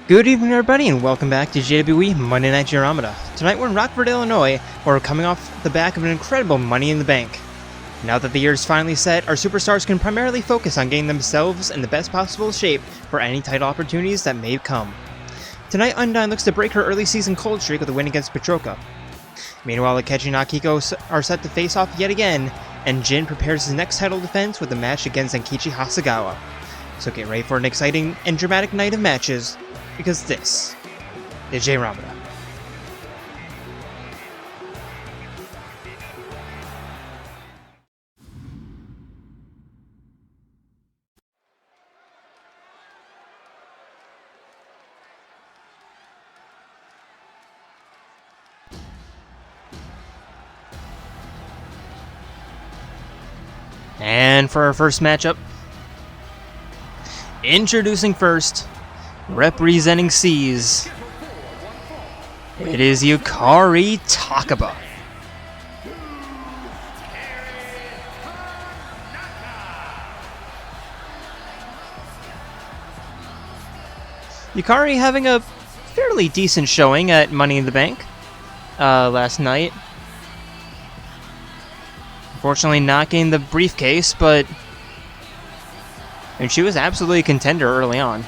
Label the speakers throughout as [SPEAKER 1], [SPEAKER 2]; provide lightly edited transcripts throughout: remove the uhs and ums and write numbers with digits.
[SPEAKER 1] Good evening, everybody, and welcome back to JWE Monday Night Jayromoda. Tonight we're in Rockford, Illinois, where we're coming off the back of an incredible Money in the Bank. Now that the year is finally set, our superstars can primarily focus on getting themselves in the best possible shape for any title opportunities that may come. Tonight, Undyne looks to break her early season cold streak with a win against Patroka. Meanwhile, Akechi and Akihiko are set to face off yet again, and Jin prepares his next title defense with a match against Akechi Hasagawa. So get ready for an exciting and dramatic night of matches, because this is Jayromoda. And for our first matchup, introducing first, representing C's, it is Yukari Takeba. Yukari having a fairly decent showing at Money in the Bank last night. Unfortunately not getting the briefcase, but she was absolutely a contender early on.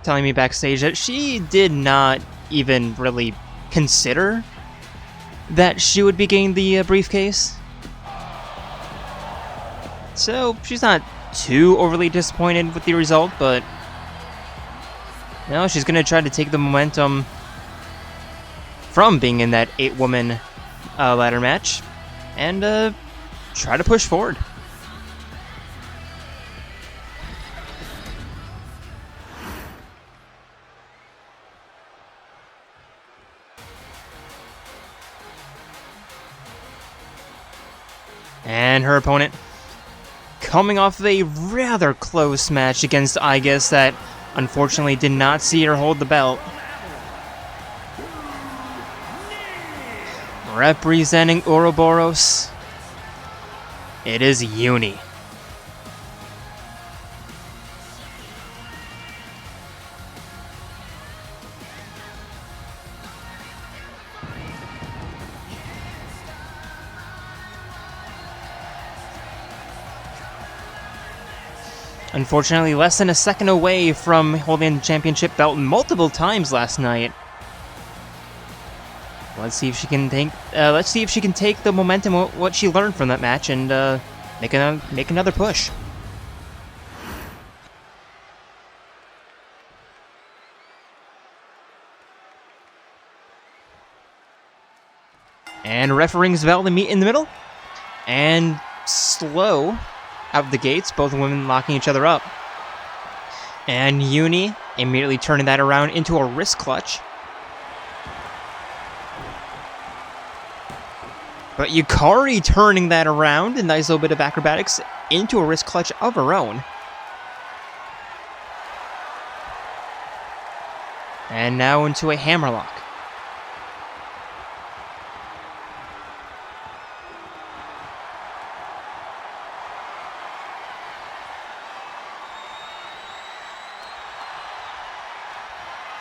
[SPEAKER 1] Telling me backstage that she did not even really consider that she would be getting the briefcase. So she's not too overly disappointed with the result, but no, she's going to try to take the momentum from being in that 8-woman ladder match and try to push forward. And her opponent, coming off of a rather close match against Aigis that unfortunately did not see her hold the belt. Representing Ouroboros, it is Eunie. Unfortunately, less than a second away from holding the championship belt multiple times last night. Let's see if she can take. The momentum, what she learned from that match, and make another push. And refereeing's bell to meet in the middle, and slow out the gates, both women locking each other up. And Eunie immediately turning that around into a wrist clutch. But Yukari turning that around, a nice little bit of acrobatics, into a wrist clutch of her own. And now into a hammerlock.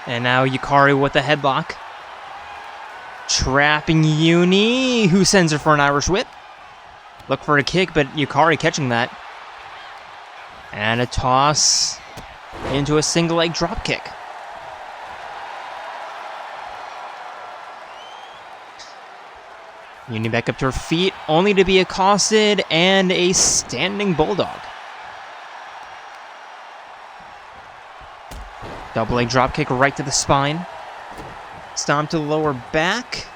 [SPEAKER 1] And now Yukari with the headlock. Trapping Eunie, who sends her for an Irish whip. Look for a kick, but Yukari catching that. And a toss into a single leg drop kick. Eunie back up to her feet, only to be accosted, and a standing bulldog. Double leg drop kick right to the spine. Stomp to the lower back.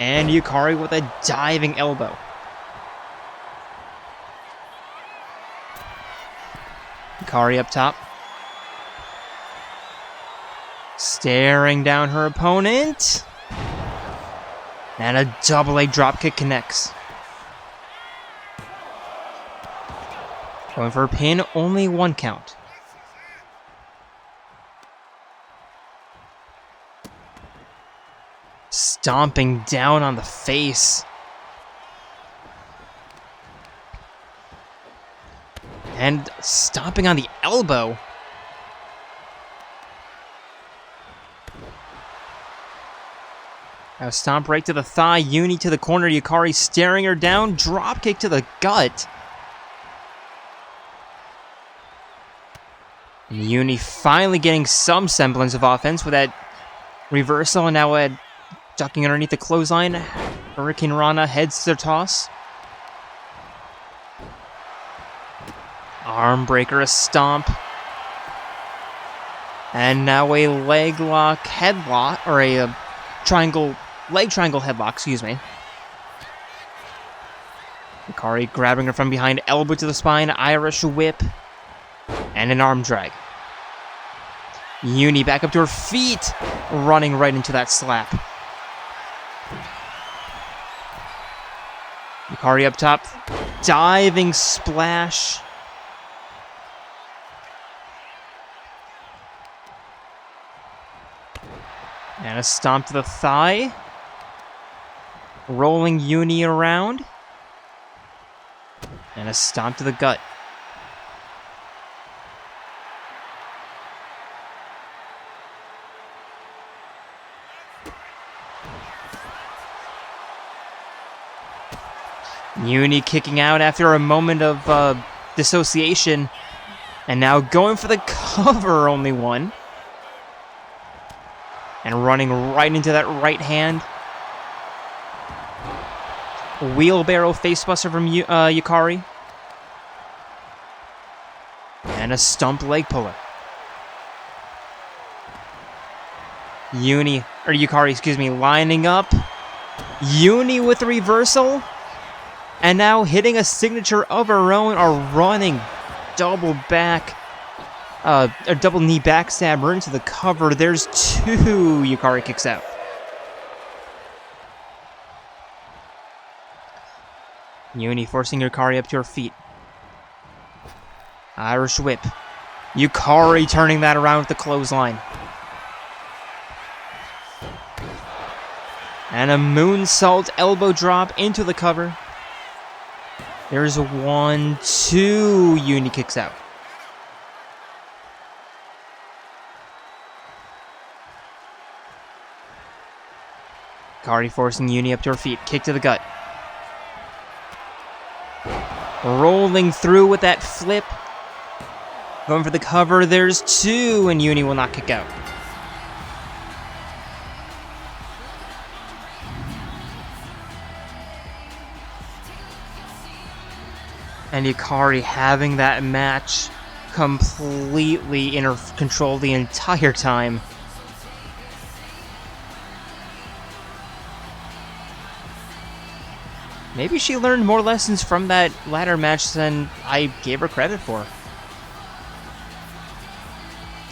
[SPEAKER 1] And Yukari with a diving elbow. Yukari up top. Staring down her opponent. And a double leg drop kick connects. Going for a pin, only one count. Stomping down on the face. And stomping on the elbow. Now stomp right to the thigh. Eunie to the corner. Yukari staring her down. Drop kick to the gut. And Eunie finally getting some semblance of offense with that reversal. And now ducking underneath the clothesline. Hurricane Rana heads to the toss. Arm breaker, a stomp. And now a leg lock headlock, or a leg triangle headlock, excuse me. Yukari grabbing her from behind, elbow to the spine, Irish whip, and an arm drag. Eunie back up to her feet, running right into that slap. Yukari up top, diving splash. And a stomp to the thigh. Rolling Eunie around. And a stomp to the gut. Eunie kicking out after a moment of dissociation. And now going for the cover, only one. And running right into that right hand. Wheelbarrow facebuster from Yukari. And a stump leg puller. Yukari, excuse me, lining up. Eunie with the reversal. And now hitting a signature of her own, or running double back. A double knee backstab right into the cover. There's two. Yukari kicks out. Eunie forcing Yukari up to her feet. Irish whip. Yukari turning that around with the clothesline. And a moonsault elbow drop into the cover. There's a 1, 2. Eunie kicks out. Yukari forcing Eunie up to her feet. Kick to the gut. Rolling through with that flip. Going for the cover. There's 2, and Eunie will not kick out. And Yukari having that match completely in her control the entire time. Maybe she learned more lessons from that ladder match than I gave her credit for.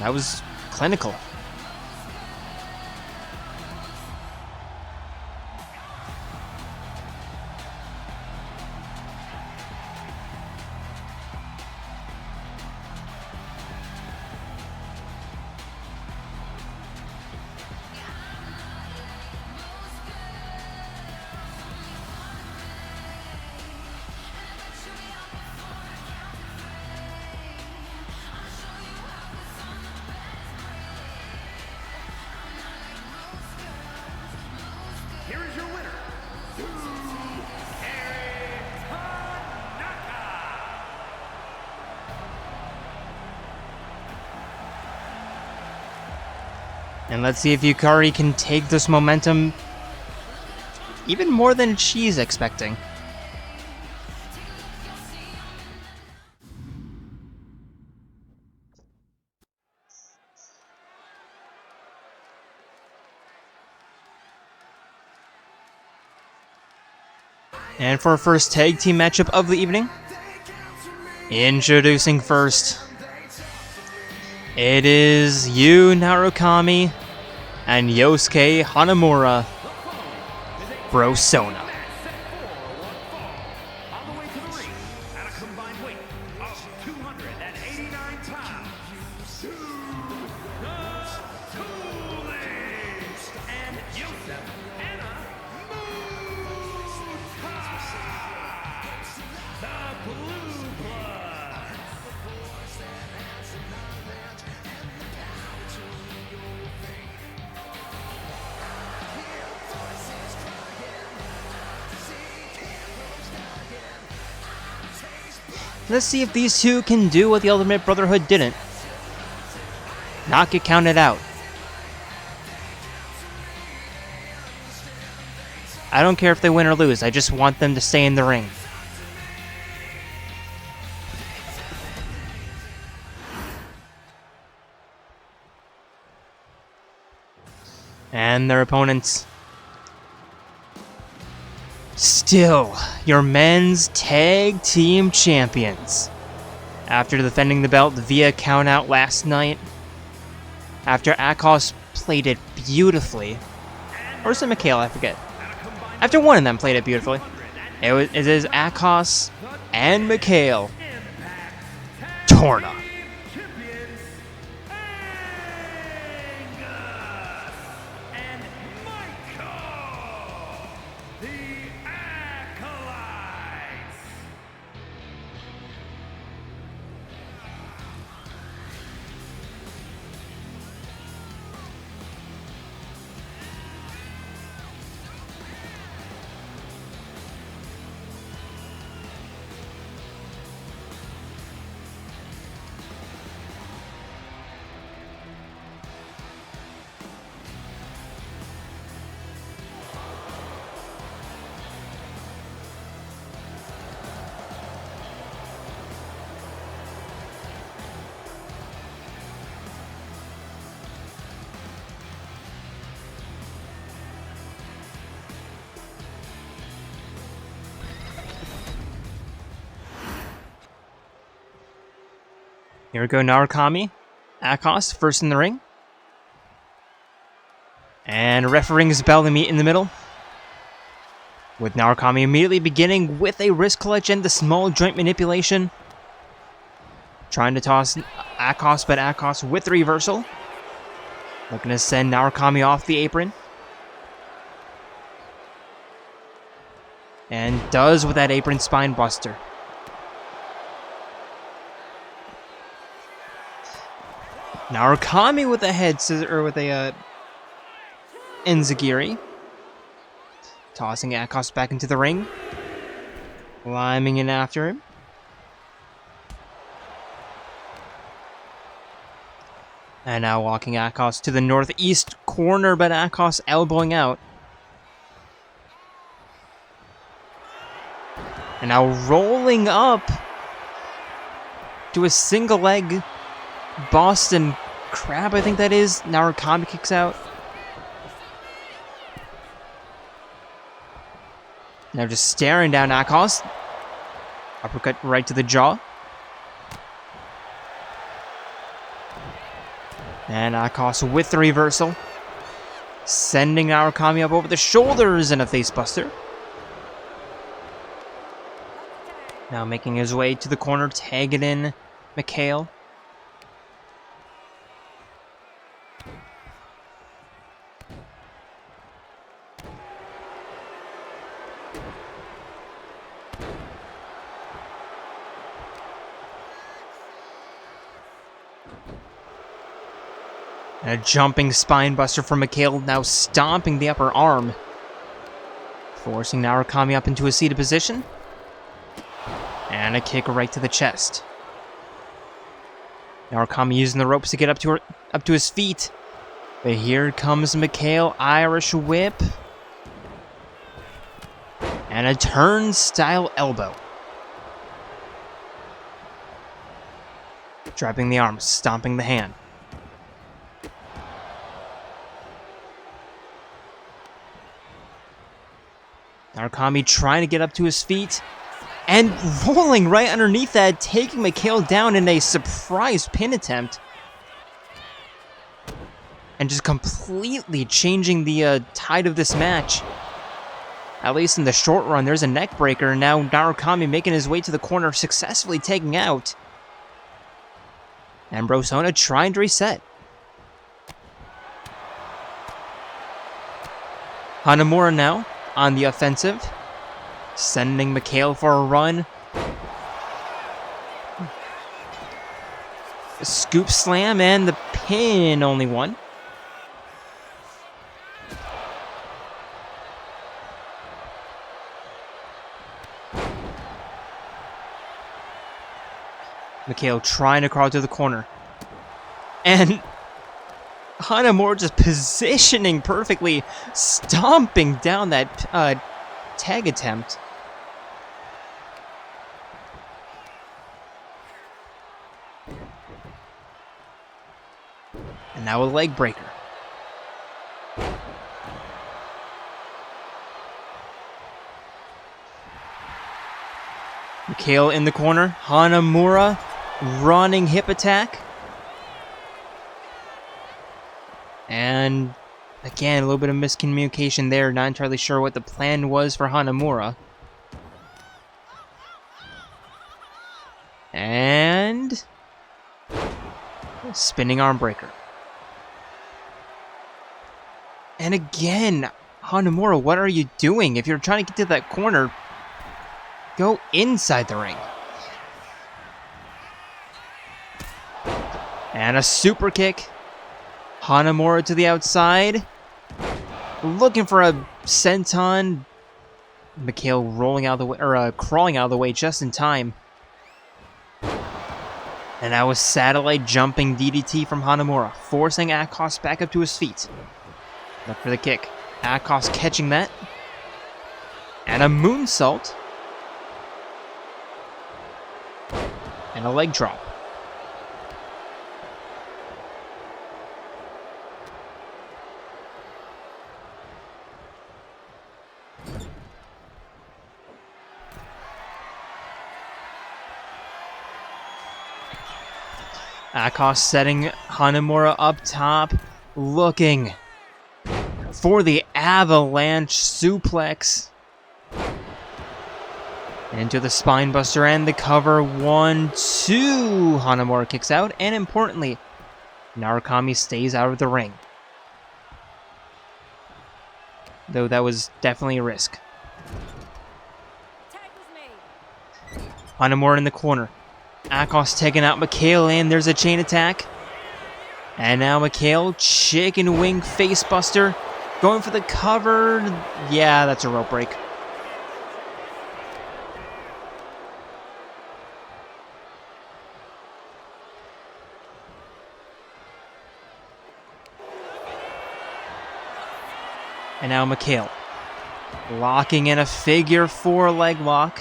[SPEAKER 1] That was clinical. And let's see if Yukari can take this momentum even more than she's expecting. And for our first tag team matchup of the evening, introducing first, it is Yu Narukami and Yosuke Hanamura, Brosona. Let's see if these two can do what the Ultimate Brotherhood didn't. Not get counted out. I don't care if they win or lose, I just want them to stay in the ring. And their opponents. Still, your men's tag team champions. After defending the belt via countout last night. After Akos played it beautifully. Or was it Mikhail? I forget. After one of them played it beautifully. It is Akos and Mikhail. Torna. Here we go, Narukami. Akos, first in the ring. And refereeing's bell to meet in the middle. With Narukami immediately beginning with a wrist clutch and the small joint manipulation. Trying to toss Akos, but Akos with the reversal. Looking to send Narukami off the apron. And does with that apron spine buster. Narukami with a head scissor, or with a enziguri. Tossing Akos back into the ring. Climbing in after him. And now walking Akos to the northeast corner, but Akos elbowing out. And now rolling up to a single leg Boston Crab, I think that is. Narukami kicks out. Now just staring down Akos. Uppercut right to the jaw. And Akos with the reversal. Sending Narukami up over the shoulders in a facebuster. Now making his way to the corner, tagging in Mikhail. And a jumping spine buster from Mikhail, now stomping the upper arm. Forcing Narukami up into a seated position. And a kick right to the chest. Narukami using the ropes to get up to his feet. But here comes Mikhail, Irish whip. And a turnstile elbow. Dropping the arm, stomping the hand. Narukami trying to get up to his feet. And rolling right underneath that, taking Mikhail down in a surprise pin attempt. And just completely changing the tide of this match. At least in the short run, there's a neck breaker. Now Narukami making his way to the corner, successfully taking out. And Brosona trying to reset. Hanamura now on the offensive. Sending Mikhail for a run. A scoop slam and the pin, only one. Mikhail trying to crawl to the corner. And Hanamura just positioning perfectly, stomping down that tag attempt. And now a leg breaker. Mikhail in the corner. Hanamura running hip attack. And again, a little bit of miscommunication there. Not entirely sure what the plan was for Hanamura. And spinning arm breaker. And again, Hanamura, what are you doing? If you're trying to get to that corner, go inside the ring. And a super kick. Hanamura to the outside. Looking for a senton. Mikhail rolling out of the way, or crawling out of the way just in time. And now a satellite jumping DDT from Hanamura, forcing Akos back up to his feet. Up for the kick. Akos catching that. And a moonsault. And a leg drop. Akos setting Hanamura up top, looking for the avalanche suplex. Into the spinebuster and the cover. 1, 2. Hanamura kicks out, and importantly, Narukami stays out of the ring. Though that was definitely a risk. Hanamura in the corner. Akos taking out Mikhail, and there's a chain attack. And now Mikhail, chicken wing facebuster, going for the cover. Yeah, that's a rope break. And now Mikhail, locking in a figure 4 leg lock.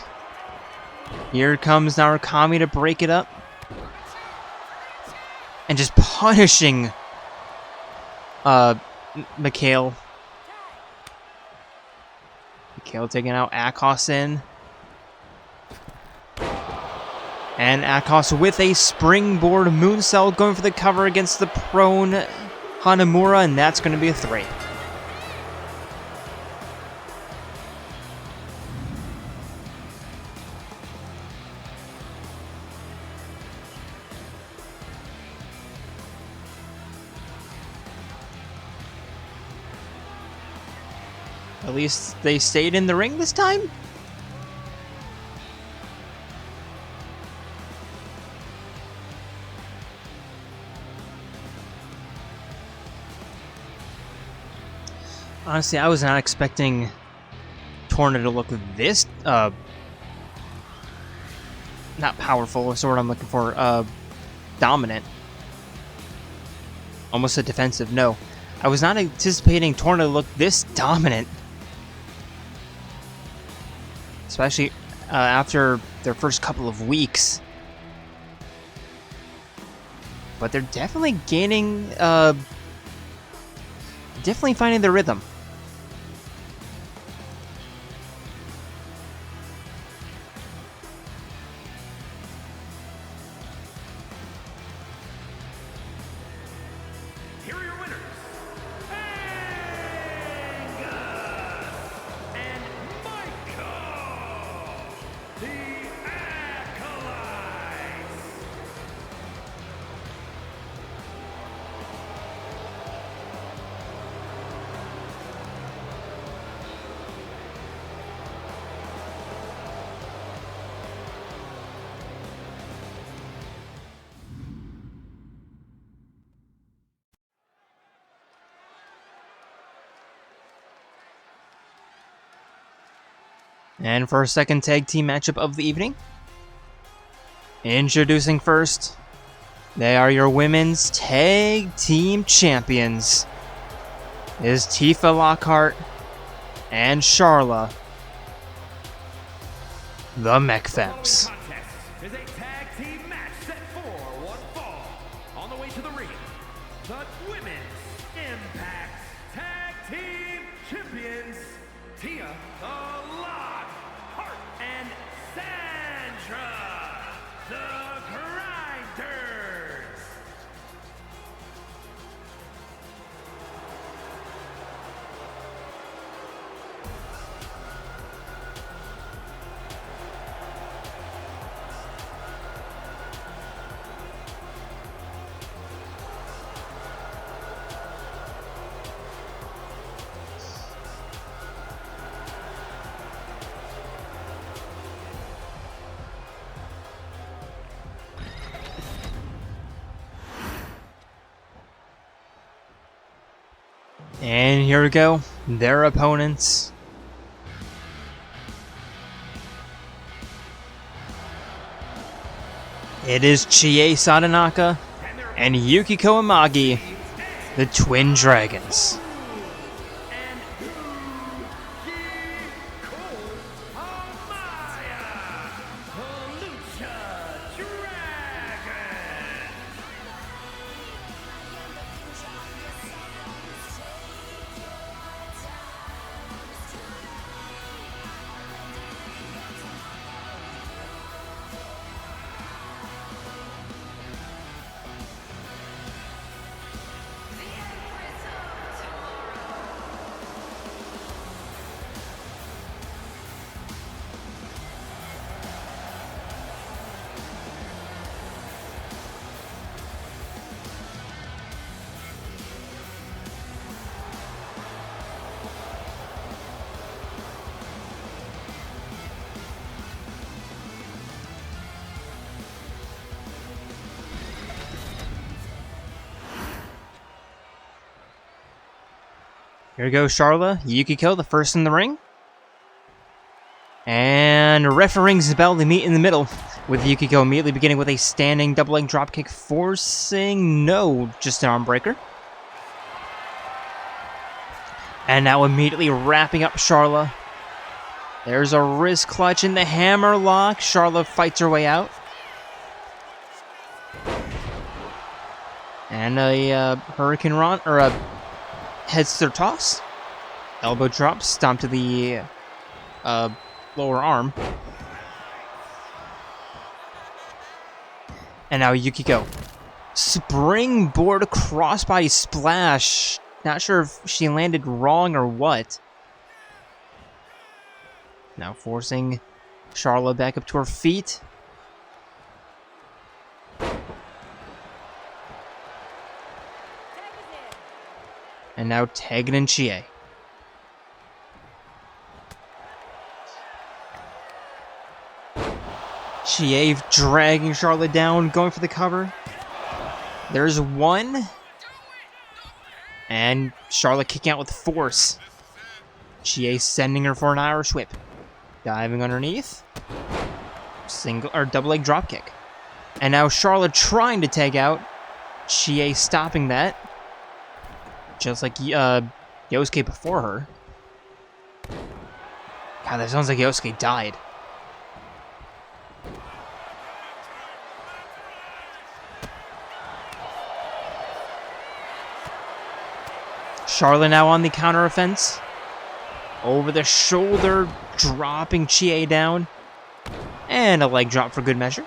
[SPEAKER 1] Here comes Narukami to break it up. And just punishing Mikhail. Mikhail taking out Akos in. And Akos with a springboard moonsault going for the cover against the prone Hanamura, and that's going to be a 3. At least they stayed in the ring this time? Honestly, I was not expecting Torna to look this, not powerful, what's the word I'm looking for, dominant. Almost a defensive, no. I was not anticipating Torna to look this dominant. Especially after their first couple of weeks. But they're definitely gaining, definitely finding their rhythm.
[SPEAKER 2] Here are your winners.
[SPEAKER 1] And for our second tag team matchup of the evening, Introducing first, they are your women's tag team champions. It is Tifa Lockhart and Charla, the Mech Femmes.
[SPEAKER 2] Is a tag team match set for one fall. On the way to the ring, the Women's Impact Tag Team Champions, Tia the Lockhart and Sandra the Grinders.
[SPEAKER 1] And here we go, their opponents. It is Chie Sadanaka and Yukiko Amagi, the Twin Dragons. Here we go, Charla, Yukiko, the first in the ring. And ref rings the bell, they meet in the middle, with Yukiko immediately beginning with a standing double leg dropkick, forcing just an arm breaker. And now immediately wrapping up Charla. There's a wrist clutch in the hammer lock. Charla fights her way out. And a Hurricane Run, or a headster toss. Elbow drop, stomp to the lower arm. And now Yukiko. Springboard crossbody splash. Not sure if she landed wrong or what. Now forcing Charla back up to her feet. And now tagging in Chie. Chie dragging Charlotte down, going for the cover. There's one. And Charlotte kicking out with force. Chie sending her for an Irish whip. Diving underneath. Single or double leg dropkick. And now Charlotte trying to tag out. Chie stopping that. Just like Yosuke before her. God, that sounds like Yosuke died. Charlotte now on the counter offense. Over the shoulder, dropping Chie down. And a leg drop for good measure.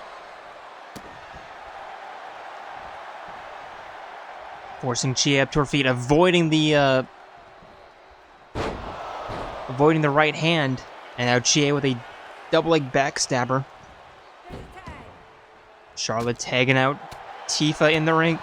[SPEAKER 1] Forcing Chie up to her feet, avoiding the right hand. And now Chie with a double leg backstabber. Charlotte tagging out Tifa in the ring.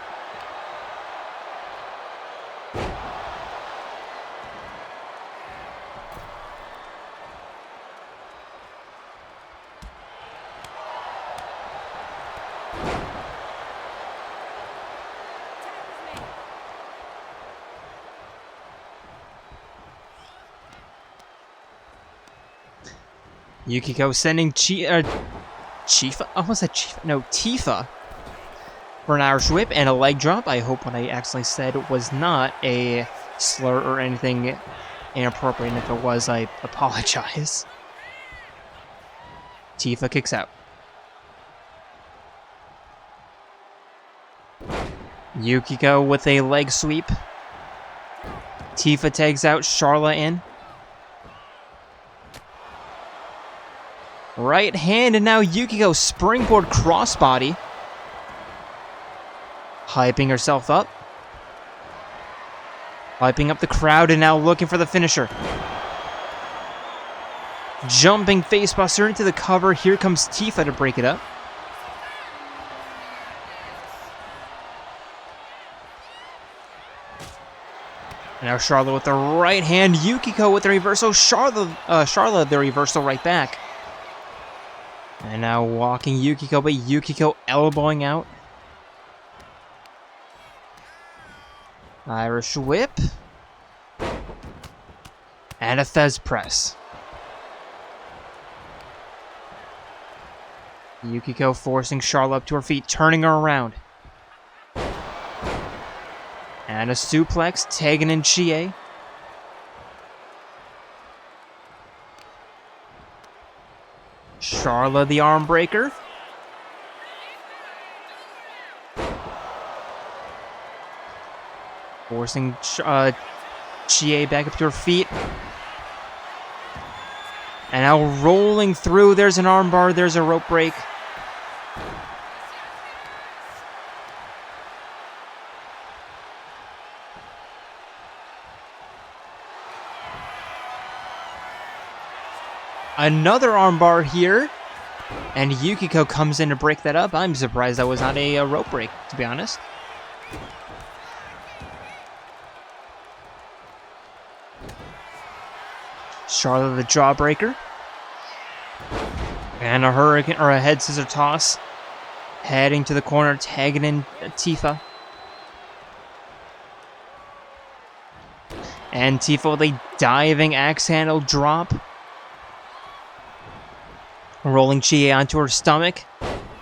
[SPEAKER 1] Yukiko sending Chie Chifa? I almost said Chifa. No, Tifa. For an Irish whip and a leg drop. I hope what I actually said was not a slur or anything inappropriate. And if it was, I apologize. Tifa kicks out. Yukiko with a leg sweep. Tifa tags out Charla in. Right hand, and now Yukiko springboard crossbody. Hyping herself up. Hyping up the crowd, and now looking for the finisher. Jumping facebuster into the cover. Here comes Tifa to break it up. And now Charla with the right hand. Yukiko with the reversal. Charla the reversal right back. And now walking Yukiko, but Yukiko elbowing out. Irish whip. And a Thez press. Yukiko forcing Charla up to her feet, turning her around. And a suplex, tagging in Chie. Charla the arm breaker. Forcing Chie back up to her feet. And now rolling through. There's an armbar. There's a rope break. Another armbar here. And Yukiko comes in to break that up. I'm surprised that was not a rope break, to be honest. Charla the jawbreaker. And a hurricane or a head scissor toss. Heading to the corner, tagging in Tifa. And Tifa with a diving axe handle drop. Rolling Chie onto her stomach.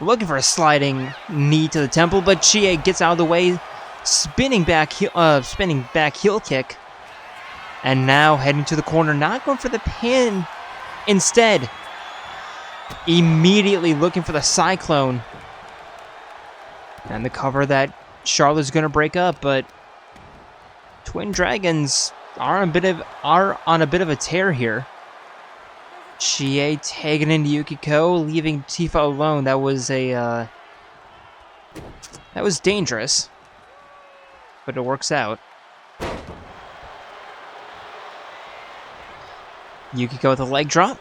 [SPEAKER 1] Looking for a sliding knee to the temple, but Chie gets out of the way. Spinning back heel kick. And now heading to the corner, not going for the pin. Instead, immediately looking for the cyclone. And the cover that Charlotte's going to break up, but Twin Dragons are on a bit of a tear here. Chie tagging into Yukiko, leaving Tifa alone. That was dangerous, but it works out. Yukiko with a leg drop.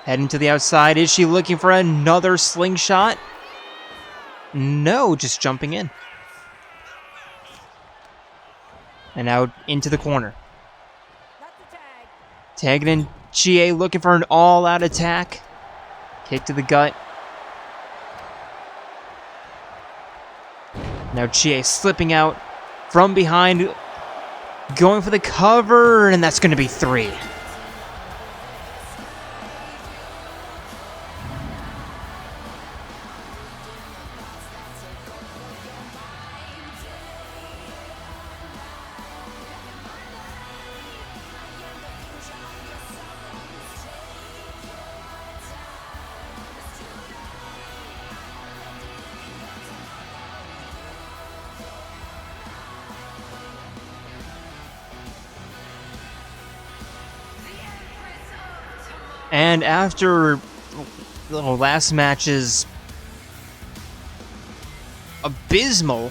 [SPEAKER 1] Heading to the outside. Is she looking for another slingshot? No, just jumping in. And out into the corner. Tagging in Chie, looking for an all-out attack. Kick to the gut. Now Chie slipping out from behind. Going for the cover, and that's going to be 3. And after the last match's abysmal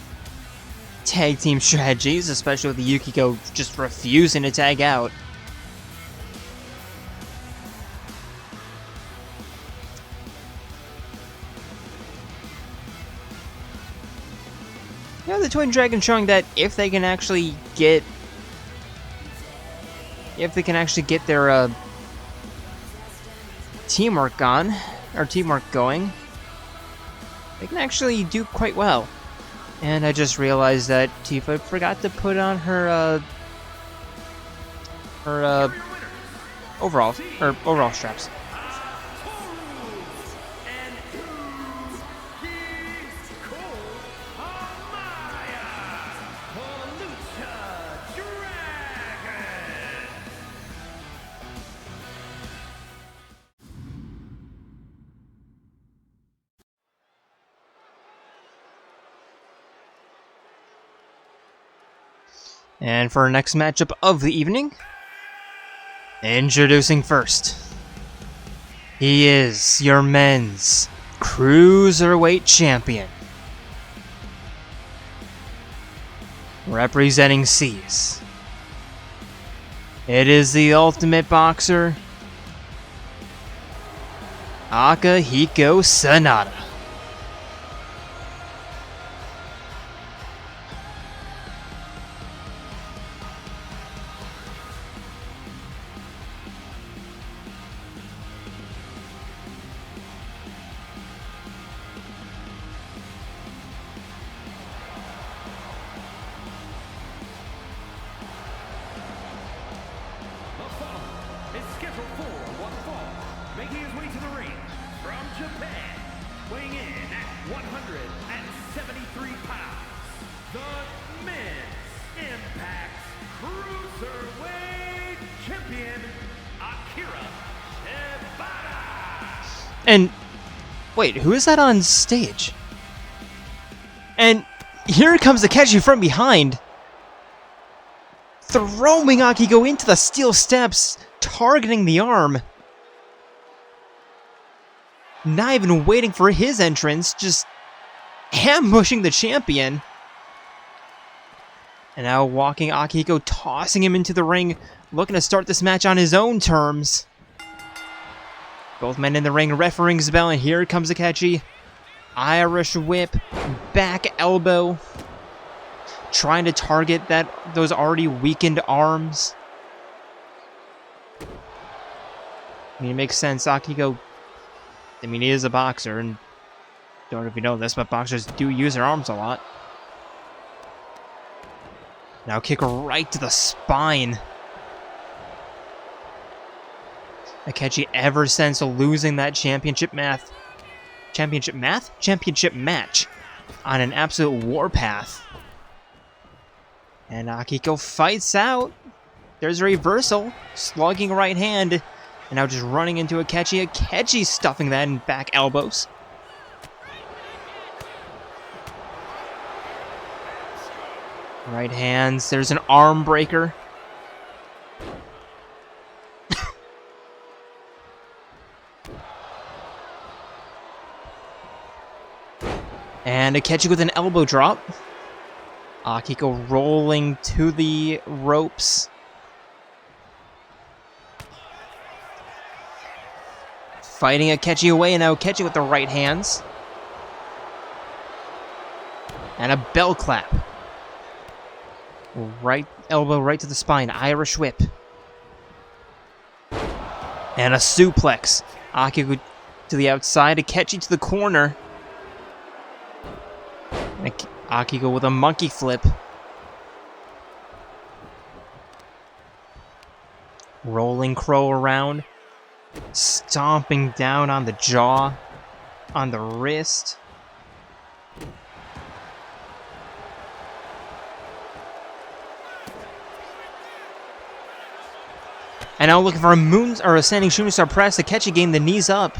[SPEAKER 1] tag team strategies, especially with the Yukiko just refusing to tag out, the Twin Dragons showing that if they can actually get their teamwork going, they can actually do quite well. And I just realized that Tifa forgot to put on her overall straps. And for our next matchup of the evening, introducing first, he is your men's cruiserweight champion. Representing C's, it is the ultimate boxer, Akihiko Sanada.
[SPEAKER 2] Is scheduled for one fall, making his way to the ring from Japan, weighing in at 173 pounds, the Men's Impact Cruiserweight Champion, Akira Shibata.
[SPEAKER 1] And wait, who is that on stage? And here comes Akechi from behind, throwing Akihiko into the steel steps, targeting the arm. Not even waiting for his entrance, just ambushing the champion. And now walking Akihiko, tossing him into the ring, looking to start this match on his own terms. Both men in the ring, ref rings the bell, and here comes Akechi. Irish whip, back elbow, trying to target those already weakened arms. I mean, it makes sense. Akihiko, I mean, he is a boxer, and don't know if you know this, but boxers do use their arms a lot. Now kick right to the spine. Akechi, ever since losing that championship match on an absolute warpath. And Akihiko fights out. There's a reversal, slugging right hand, and now just running into Akechi. Akechi stuffing that in back elbows. Right hands, there's an arm breaker. And Akechi with an elbow drop. Akihiko rolling to the ropes. Fighting Akechi away, and now Akechi with the right hands. And a bell clap. Right elbow right to the spine. Irish whip. And a suplex. Akihiko to the outside. Akechi to the corner. Akihiko with a monkey flip. Rolling crow around. Stomping down on the jaw. On the wrist. And now looking for a standing shooting star press. Akechi gained the knees up.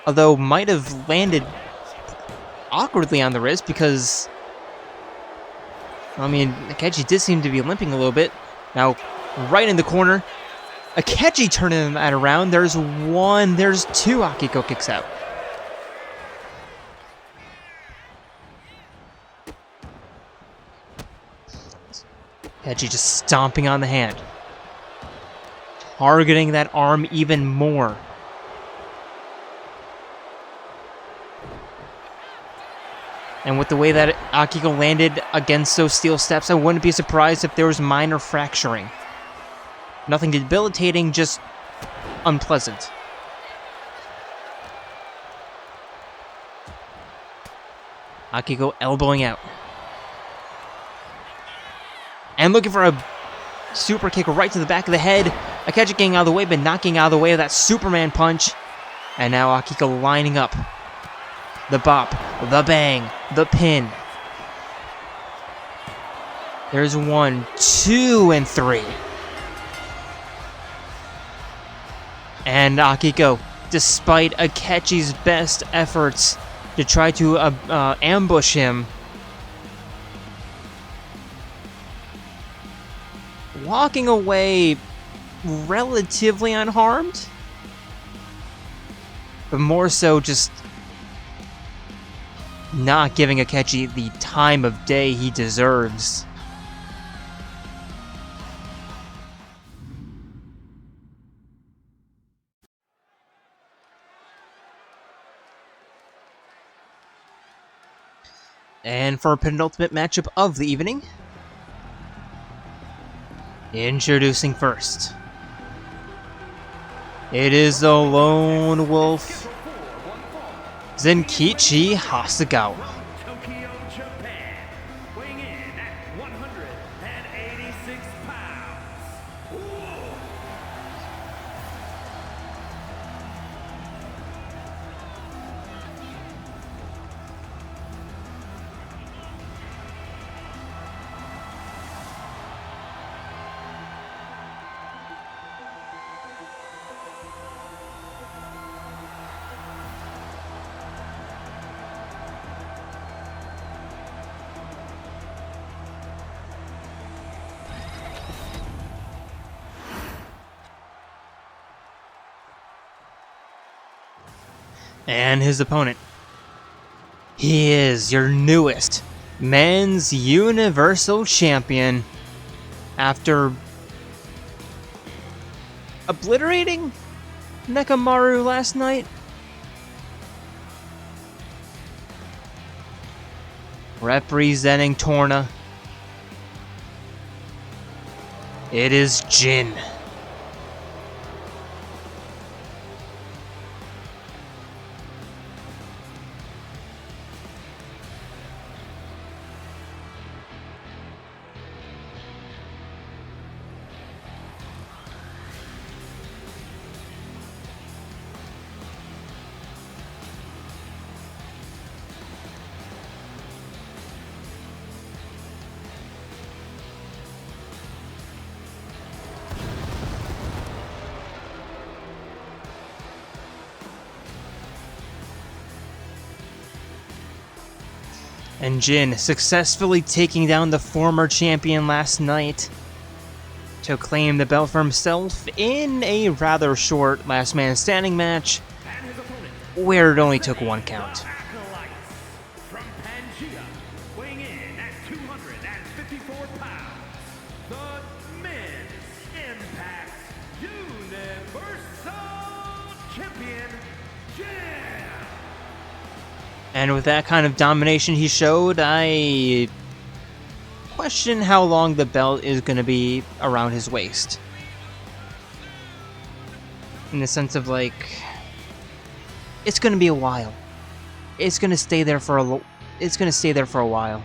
[SPEAKER 1] Although might have landed awkwardly on the wrist because, I mean, Akechi did seem to be limping a little bit. Now, right in the corner, Akechi turning that around. There's two. Akihiko kicks out. Akechi just stomping on the hand. Targeting that arm even more. And with the way that Akihiko landed against those steel steps, I wouldn't be surprised if there was minor fracturing. Nothing debilitating, just unpleasant. Akihiko elbowing out. And looking for a super kick right to the back of the head. Akechi getting out of the way, but not getting out of the way of that Superman punch. And now Akihiko lining up. The bop, the bang, the pin. There's 1, 2, and 3. And Akihiko, despite Akechi's best efforts to try to ambush him, walking away relatively unharmed, but more so just not giving Akechi the time of day he deserves. And for our penultimate matchup of the evening, introducing first, it is the Lone Wolf, Zenkichi Hasegawa.
[SPEAKER 2] Tokyo, Japan, weighing in at 186 pounds. Whoa.
[SPEAKER 1] And his opponent, he is your newest men's Universal Champion after obliterating Nekamaru last night. Representing Torna, it is Jin. And Jin successfully taking down the former champion last night to claim the belt for himself in a rather short last man standing match where it only took one count.
[SPEAKER 2] From Pangea, weighing in at 254 pounds, the Men's Impact Universal Champion, Jin.
[SPEAKER 1] And with that kind of domination he showed, I question how long the belt is going to be around his waist. In the sense of, like, it's going to be a while. It's going to stay there for a while.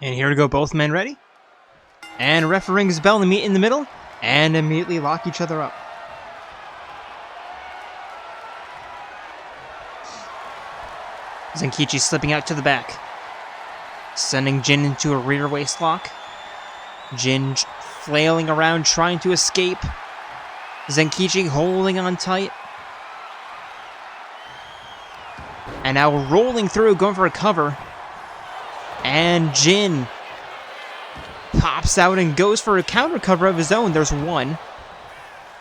[SPEAKER 1] And here to go, both men ready. And ref rings bell to meet in the middle and immediately lock each other up. Zenkichi slipping out to the back, sending Jin into a rear waist lock. Jin flailing around trying to escape. Zenkichi holding on tight. And now rolling through, going for a cover. And Jin pops out and goes for a counter cover of his own. There's one.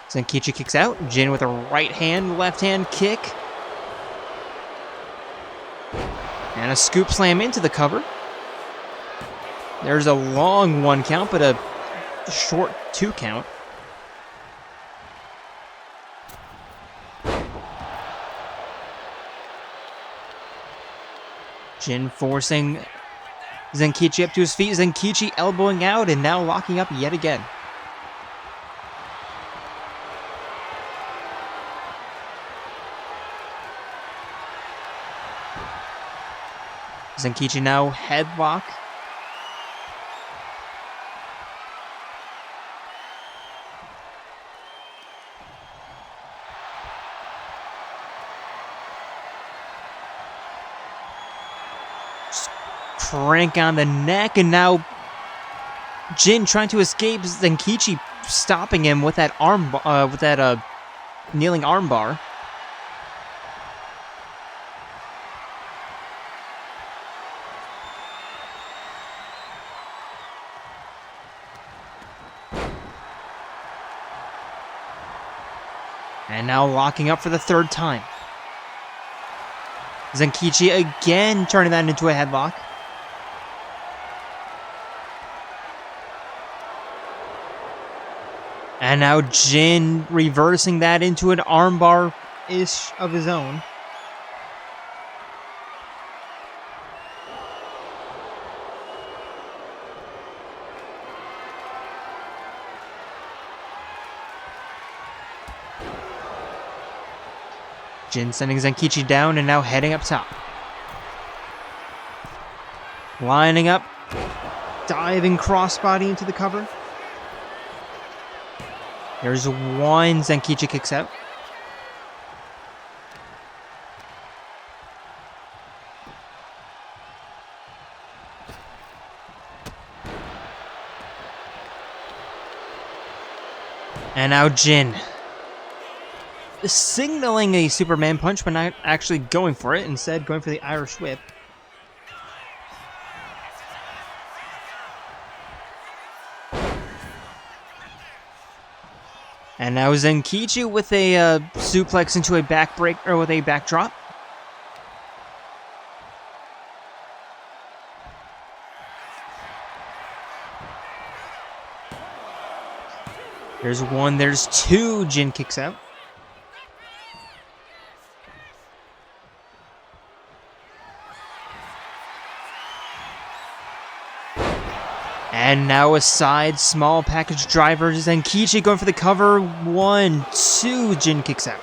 [SPEAKER 1] Zenkichi kicks out. Jin with a right hand, left hand kick. And a scoop slam into the cover. There's a long 1 count, but a short 2 count. Jin forcing Zenkichi up to his feet. Zenkichi elbowing out and now locking up yet again. Zenkichi now headlock. Crank on the neck, and now Jin trying to escape. Zenkichi stopping him with that kneeling armbar. And now locking up for the 3rd time. Zenkichi again turning that into a headlock. And now Jin reversing that into an armbar-ish of his own. Jin sending Zenkichi down and now heading up top. Lining up, diving crossbody into the cover. There's one, Zenkichi kicks out. And now Jin. Signaling a Superman punch, but not actually going for it. Instead, going for the Irish whip. And now Zenkichi with a suplex into a back break, or with a backdrop. There's one, there's two. Jin kicks out. And now a side small package driver. Zenkichi going for the cover. 1, 2. Jin kicks out.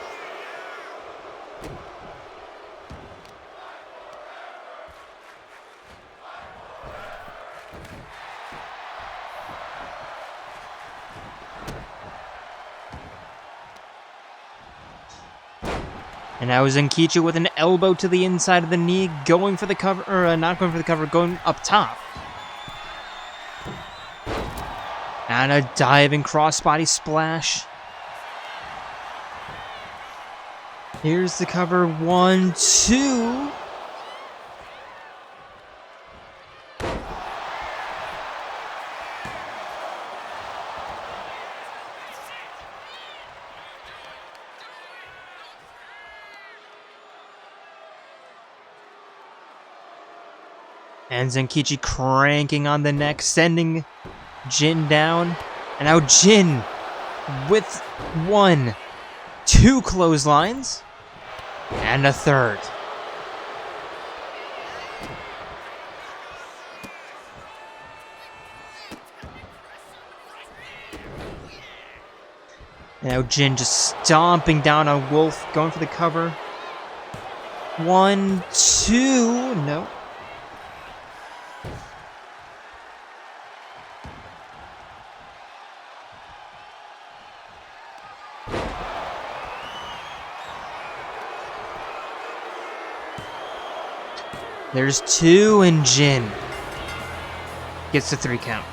[SPEAKER 1] And now Zenkichi with an elbow to the inside of the knee, going for the cover, or not going for the cover, going up top. And a diving crossbody splash. Here's the cover. 1, 2. And Zenkichi cranking on the neck, sending Jin down. And now Jin with 1, 2 clotheslines. And a third. Now Jin just stomping down on Wolf, going for the cover. 1, 2, no. There's 2, and Jin gets the 3 count.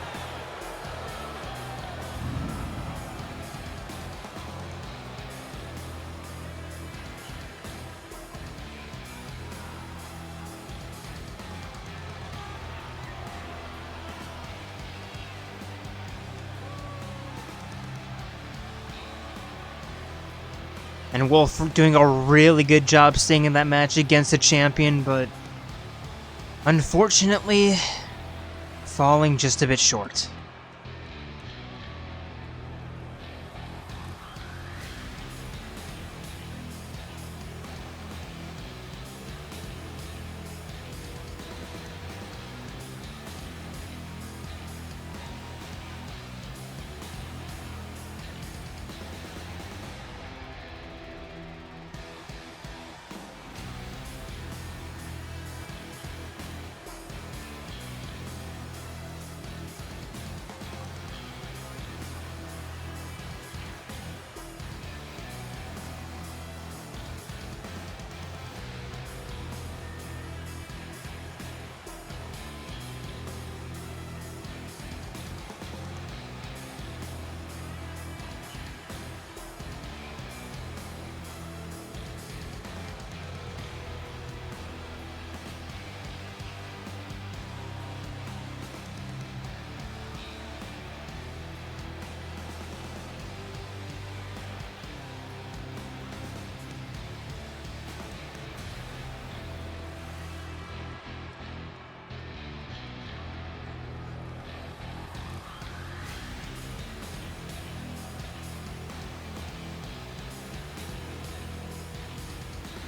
[SPEAKER 1] And Wolf doing a really good job staying in that match against the champion, but unfortunately falling just a bit short.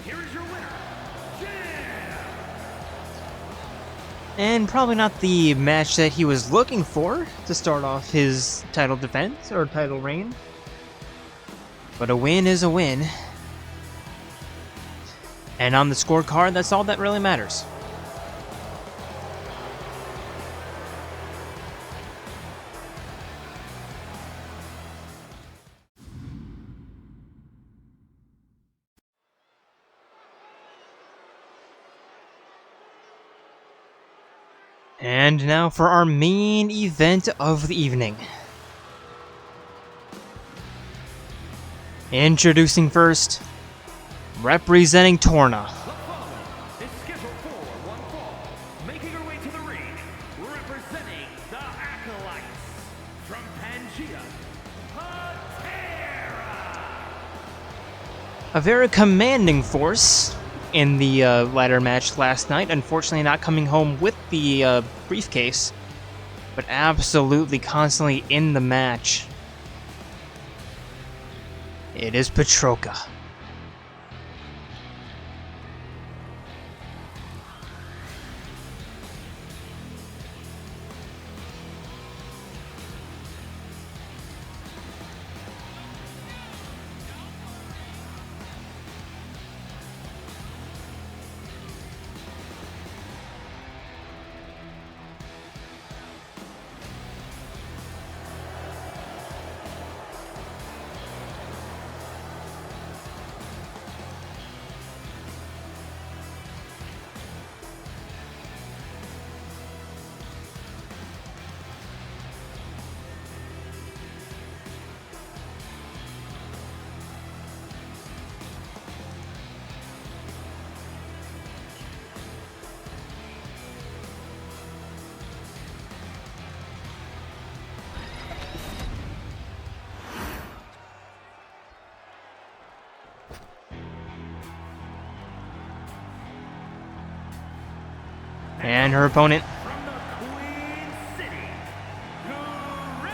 [SPEAKER 2] Here is your winner, Jim!
[SPEAKER 1] And probably not the match that he was looking for to start off his title defense or title reign. But a win is a win. And on the scorecard, that's all that really matters. And now for our main event of the evening. Introducing first, representing Torna.
[SPEAKER 2] The following is scheduled for one fall, making her way to the ring, representing the Acolytes from Pangea, Patera.
[SPEAKER 1] A very commanding force in the ladder match last night. Unfortunately not coming home with the briefcase, but absolutely constantly in the match. It is Patroka. And her opponent,
[SPEAKER 2] From the Queen City, Yukari.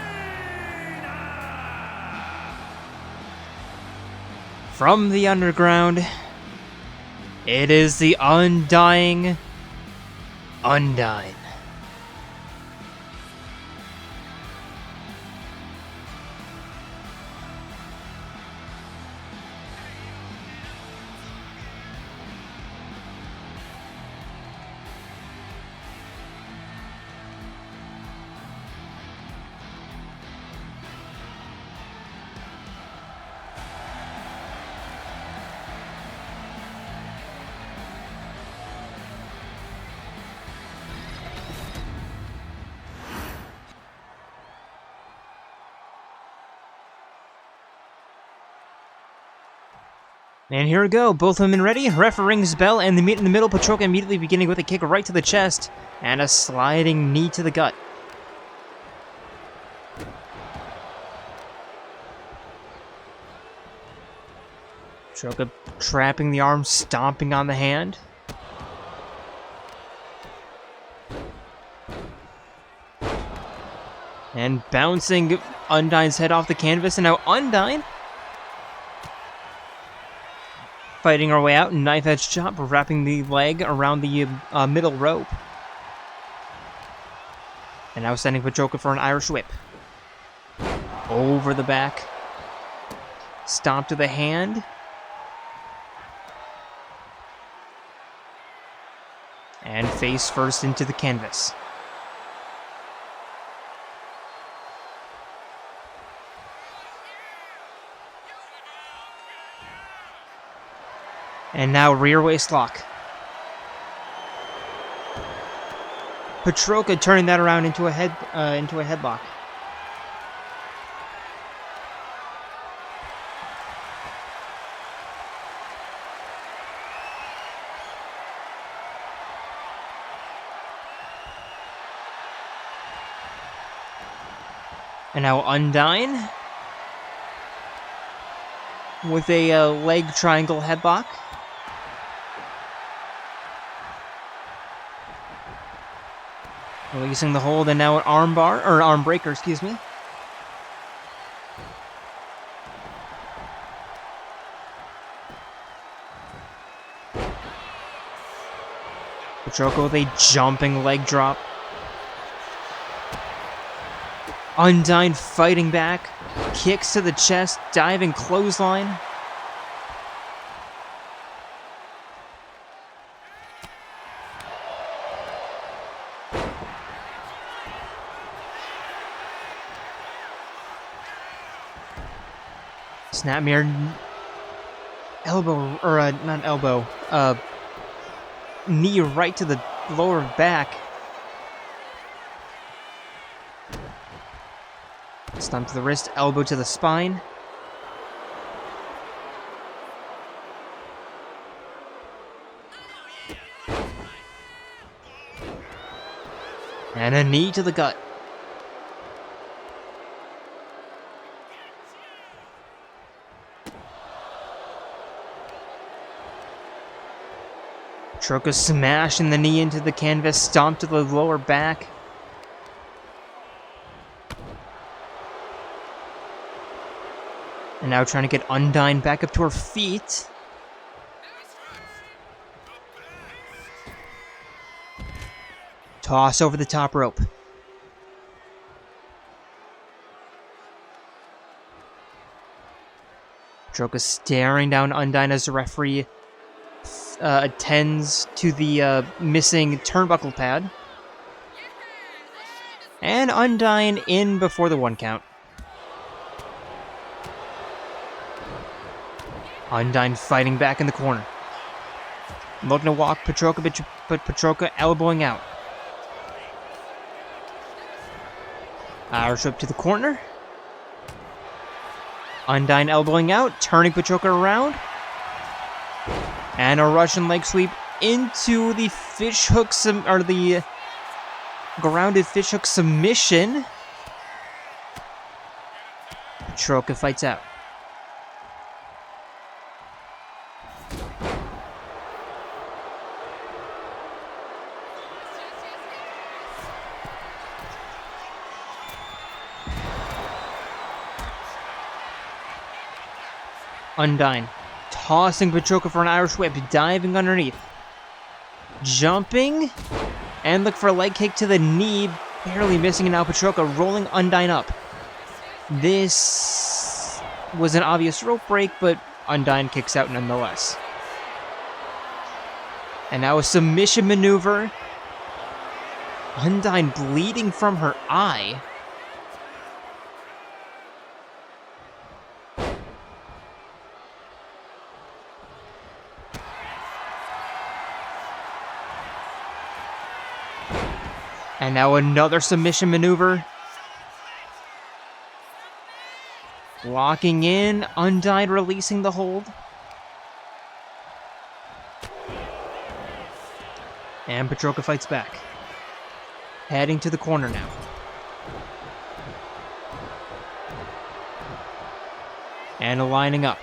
[SPEAKER 1] from the underground, it is the undying Undyne. And here we go, both women ready. Ref rings bell, and they meet in the middle. Patroka immediately beginning with a kick right to the chest and a sliding knee to the gut. Patroka trapping the arm, stomping on the hand. And bouncing Undyne's head off the canvas, and now Undyne fighting her way out, knife edge chop, wrapping the leg around the middle rope. And now sending Patroka for an Irish whip. Over the back. Stomp to the hand. And face first into the canvas. And now rear waist lock. Patroka turning that around into a headlock. And now Undyne with a leg triangle headlock. Releasing the hold, and now an arm bar, or arm breaker, excuse me. Patroka with a jumping leg drop. Undyne fighting back. Kicks to the chest, diving clothesline. Snapmare elbow, or not elbow, knee right to the lower back. Stomp to the wrist, elbow to the spine. And a knee to the gut. Patroka smashing the knee into the canvas, stomp to the lower back. And now trying to get Undyne back up to her feet. Toss over the top rope. Patroka staring down Undyne as the referee attends to the missing turnbuckle pad. And Undyne in before the 1 count. Undyne fighting back in the corner. Looking to walk Patroka, but Patroka elbowing out. Irish whip to the corner. Undyne elbowing out, turning Patroka around. And a Russian leg sweep into the fishhook, or the grounded fishhook submission. Patroka fights out. Undyne tossing Patroka for an Irish whip, diving underneath. Jumping, and look for a leg kick to the knee, barely missing, and now Patroka rolling Undyne up. This was an obvious rope break, but Undyne kicks out nonetheless. And now a submission maneuver. Undyne bleeding from her eye. And now another submission maneuver. Locking in, Undyne releasing the hold. And Patroka fights back. Heading to the corner now. And lining up.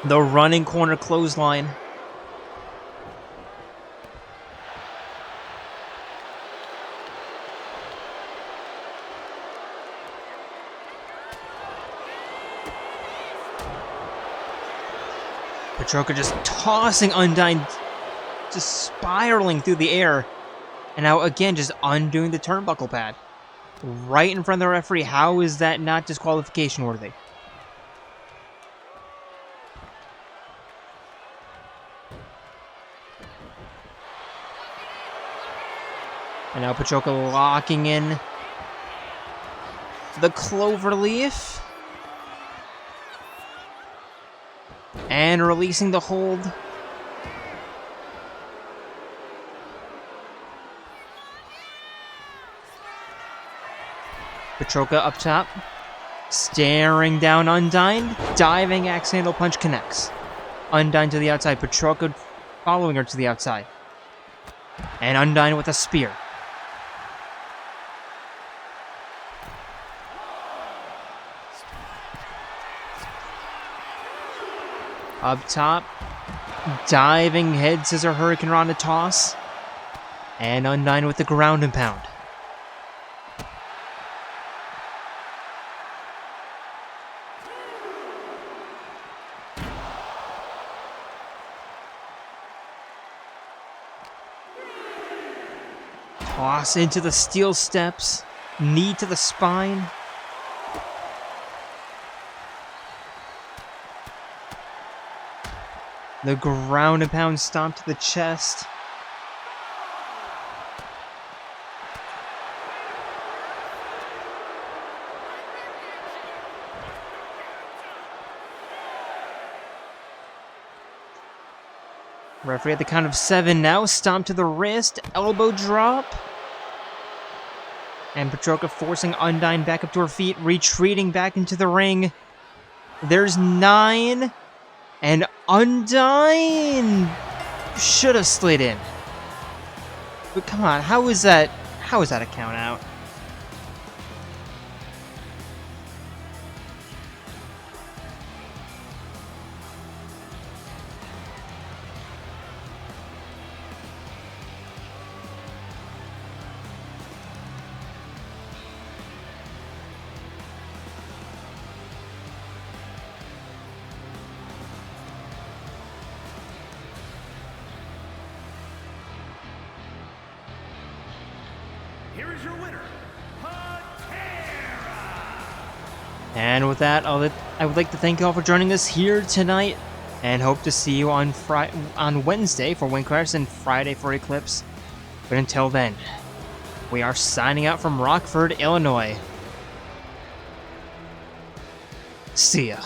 [SPEAKER 1] The running corner clothesline. Patroka just tossing Undyne, just spiraling through the air. And now again, just undoing the turnbuckle pad. Right in front of the referee. How is that not disqualification worthy? And now Patroka locking in the cloverleaf. And releasing the hold. Patroka up top. Staring down Undyne. Diving axe handle punch connects. Undyne to the outside. Patroka following her to the outside. And Undyne with a spear. Up top, diving head scissor hurricane rana toss, and Undyne with the ground and pound. Toss into the steel steps, knee to the spine. The ground and pound stomp to the chest. Referee at the count of 7 now. Stomp to the wrist. Elbow drop. And Patroka forcing Undyne back up to her feet. Retreating back into the ring. There's 9. And Undyne should have slid in. But come on, how is that a count out?
[SPEAKER 2] Here is your winner, Patera!
[SPEAKER 1] And with that, I would like to thank you all for joining us here tonight, and hope to see you on Wednesday for Windcrest and Friday for Eclipse. But until then, we are signing out from Rockford, Illinois. See ya.